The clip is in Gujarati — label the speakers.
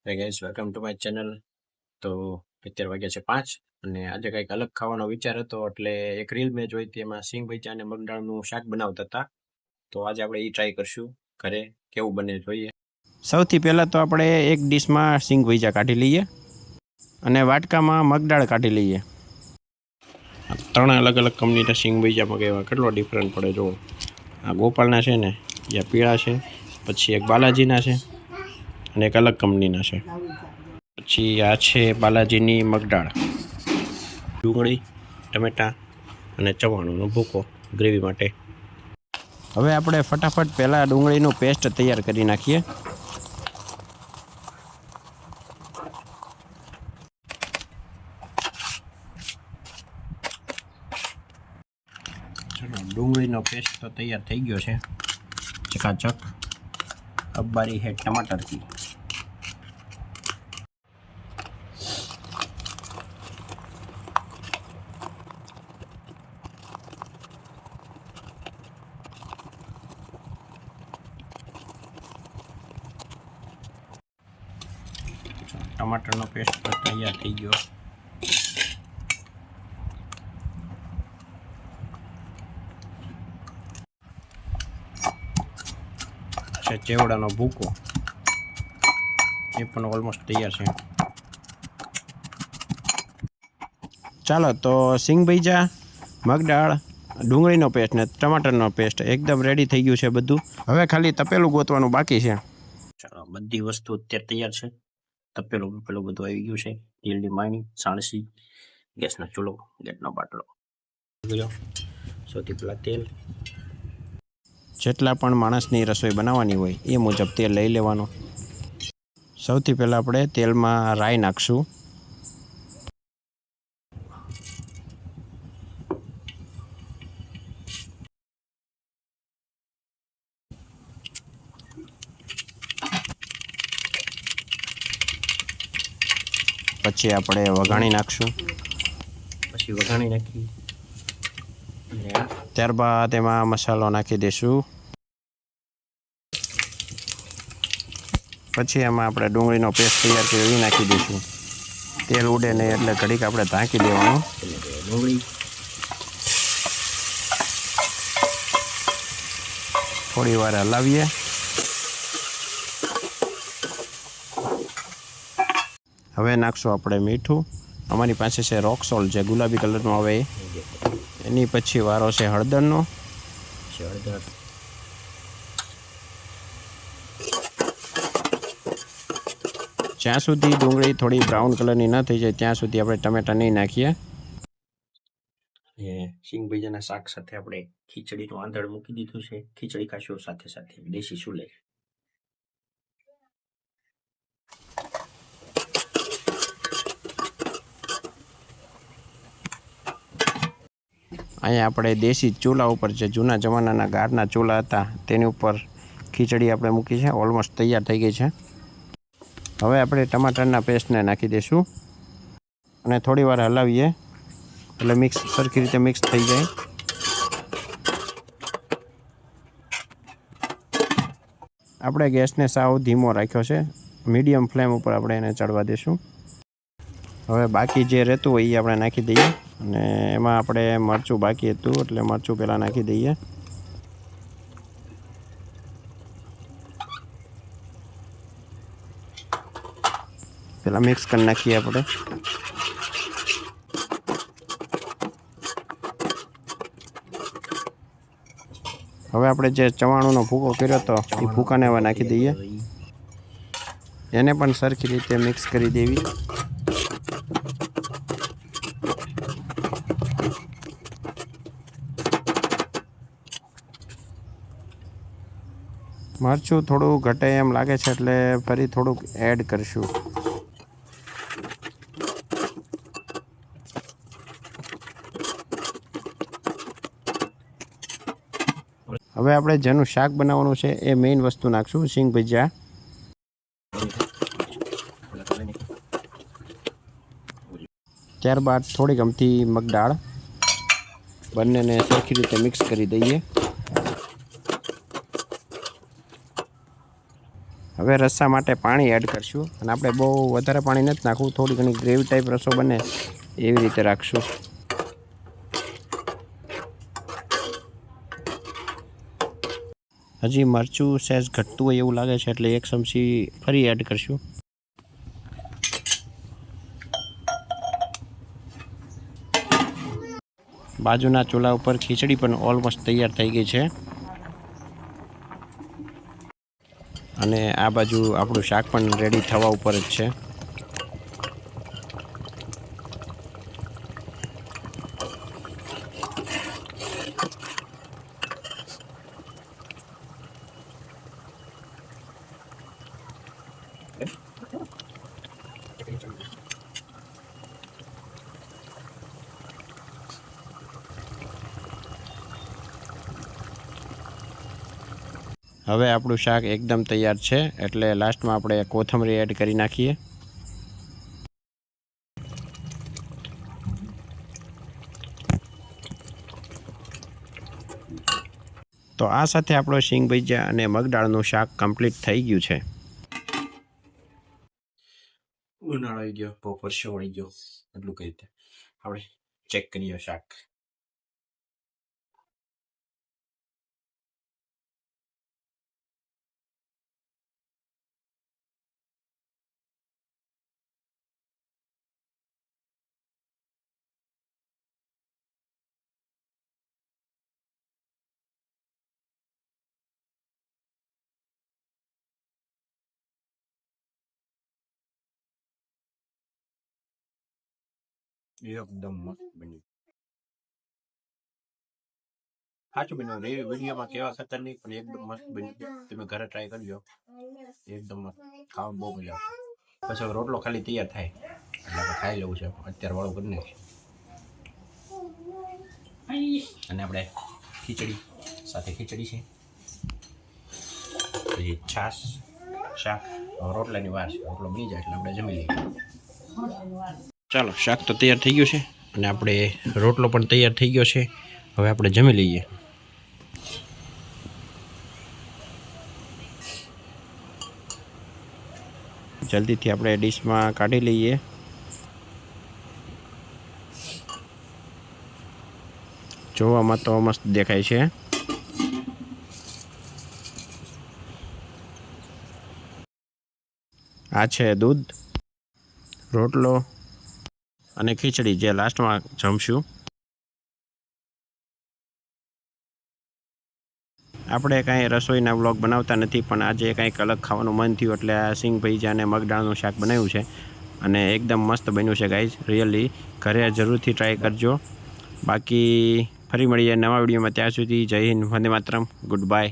Speaker 1: હે guys, welcome to my channel. તો અત્યારે વાગ્યા છે 5 અને આજે કંઈક અલગ ખાવાનો વિચાર હતો, એટલે એક રીલ મેં જોઈ હતી, એમાં સિંગ ભજીયા અને મગદાળનું શાક બનાવતા હતા. તો આજે આપણે એ ટ્રાય કરશું ઘરે, કેવું બને જોઈએ. સૌથી પહેલાં તો આપણે એક ડીશમાં સિંગ ભજીયા કાઢી લઈએ અને વાટકામાં મગદાળ કાઢી લઈએ. 3 અલગ અલગ કંપનીના સિંગ ભજીયા મગાવ્યા, કેટલો ડિફરન્ટ પડે જુઓ. આ ગોપાલના છે ને, યા પીળા છે, પછી એક બાલાજીના છે અને એક અલગ કંપનીના છે. પછી આ છે બાલાજીની મગદાળ, ડુંગળી, ટમેટા અને ચવાણુંનો ભૂકો ગ્રેવી માટે. હવે આપણે ફટાફટ પહેલાં ડુંગળીનું પેસ્ટ તૈયાર કરી નાખીએ. ચલો, ડુંગળીનો પેસ્ટ તો તૈયાર થઈ ગયો છે ચકાચક. अब बारी है टमाटर की. टमाटरનો પેસ્ટ તો તૈયાર થઈ ગયો. છે ચેવડાનો ભૂકો, એ પણ ઓલમોસ્ટ તૈયાર છે. ચાલો, તો સિંગ ભજીયા, મગદાળ, ડુંગળીનો પેસ્ટ ને ટમાટરનો પેસ્ટ એકદમ રેડી થઈ ગયું છે બધું. હવે ખાલી તપેલું ગોતવાનું બાકી છે. ચાલો, બધી વસ્તુ અત્યારે તૈયાર છે. તપેલું બધું આવી ગયું છે. તેલની માણી, સાણસી, ગેસનો ચૂલો, ગેસનો બાટલો. સૌથી પહેલાં તેલ. જેટલા પણ માણસની રસોઈ બનાવવાની હોય એ મુજબ તેલ લઈ લેવાનું. સૌથી પહેલાં આપણે તેલમાં રાઈ નાખશું. પછી આપણે વઘાણી નાખશું. ત્યારબાદ એમાં મસાલો નાખી દઈશું. પછી એમાં આપણે ડુંગળીનો પેસ્ટ તૈયાર કર્યો એ નાખી દઈશું. તેલ ઉડે નહીં એટલે ઘડીક આપણે ઢાંકી દેવાનું. ડુંગળી થોડી વાર હલાવીએ. હવે નાખશું આપણે મીઠું. અમારી પાસે છે રોક સોલ્ટ, જે ગુલાબી કલરનું આવે એ. એની પછી વારો છે હળદરનો. જ્યાં સુધી ડુંગળી થોડી બ્રાઉન કલરની ન થઈ જાય ત્યાં સુધી આપણે ટમેટા નહીં નાખીએ. સિંગ ભજીયાના શાક સાથે આપણે ખીચડીનું આંધણ મૂકી દીધું છે. ખીચડી ખાશું સાથે સાથે દેશી ચૂલે. અહીંયા આપણે દેશી ચૂલા ઉપર, જે જૂના જમાનાના ગારના ચૂલા હતા તેની ઉપર ખીચડી આપણે મૂકી છે. ઓલમોસ્ટ તૈયાર થઈ ગઈ છે. હવે આપણે ટમાટરના પેસ્ટને નાખી દઈશું અને થોડી વાર હલાવીએ એટલે સરખી રીતે મિક્સ થઈ જાય. આપણે ગેસને સાવ ધીમો રાખ્યો છે. મીડિયમ ફ્લેમ ઉપર આપણે એને ચડવા દઈશું. હવે બાકી જે રહેતું હોય એ આપણે નાખી દઈએ અને એમાં આપણે મરચું બાકી હતું એટલે મરચું પહેલાં નાખી દઈએ. પહેલાં મિક્સ કરી નાખીએ આપણે. હવે આપણે જે ચવાણુંનો ભૂકો કર્યો હતો એ ભૂકાને હવે નાખી દઈએ. એને પણ સરખી રીતે મિક્સ કરી દેવી. મરચું થોડું ઘટે એમ લાગે છે એટલે ફરી થોડુંક એડ કરીશું. હવે આપણે જેનું શાક બનાવવાનું છે એ મેઇન વસ્તુ નાખશું, સિંગ ભજીયા. ત્યારબાદ થોડીક અમથી મગદાળ, બંનેને સરખી રીતે મિક્સ કરી દઈએ. હવે રસ્સા માટે પાણી એડ કરશું અને આપણે બહુ વધારે પાણી નથી નાખવું, થોડી ઘણી ગ્રેવી ટાઈપ રસો બને એવી રીતે રાખશું. હજી મરચું સહેજ ઘટતું હોય એવું લાગે છે એટલે 1 ચમચી ફરી એડ કરશું. બાજુના ચૂલા ઉપર ખીચડી પણ ઓલમોસ્ટ તૈયાર થઈ ગઈ છે અને આ બાજુ આપણું શાક પણ રેડી થવા ઉપર જ છે. હવે આપણું શાક એકદમ તૈયાર છે એટલે લાસ્ટમાં આપણે કોથમરી એડ કરી નાખીએ. તો આ સાથે આપણો સિંગ ભજીયા અને મગદાળનું શાક કમ્પ્લીટ થઈ ગયું છે. ઉનાળો આવી ગયો, બહુ પરસો વળી ગયો, એટલું કઈ રીતે આપણે ચેક કરીએ શાક. એકદમ મસ્ત બન્યું. સાચું બન્યું. વિડીયોમાં કેવા ખતર નહીં પણ એકદમ મસ્ત બન્યું. તમે ઘરે ટ્રાય કરજો, એકદમ મસ્ત. ખાવાનું બહુ મજા આવે. પછી રોટલો ખાલી તૈયાર થાય એટલે આપણે ખાઈ લેવું છે. અત્યારે વાળું કરી નાખીએ અને આપણે ખીચડી સાથે ખીચડી છે, પછી છાશ, શાક. રોટલાની વાર છે, રોટલો બની જાય એટલે આપણે જમી લઈએ. ચાલો, શાક તો તૈયાર થઈ ગયું છે અને આપણે રોટલો પણ તૈયાર થઈ ગયો છે. હવે આપણે જમી લઈએ. જલ્દીથી આપણે ડીશમાં કાઢી લઈએ. જોવામાં તો મસ્ત દેખાય છે. આ છે દૂધ, રોટલો અને ખીચડી જે લાસ્ટમાં જમશું. આપણે કાંઈ રસોઈના વ્લોગ બનાવતા નથી પણ આજે કાંઈક અલગ ખાવાનું મન થયું એટલે આ સિંગ ભજીયા અને મગદાળનું શાક બનાવ્યું છે અને એકદમ મસ્ત બન્યું છે ગાઈઝ. રિયલી ઘરે જરૂરથી ટ્રાય કરજો. બાકી ફરી મળીએ નવા વિડીયોમાં. ત્યાં સુધી જય હિન્દ, વંદે માતરમ, ગુડ બાય.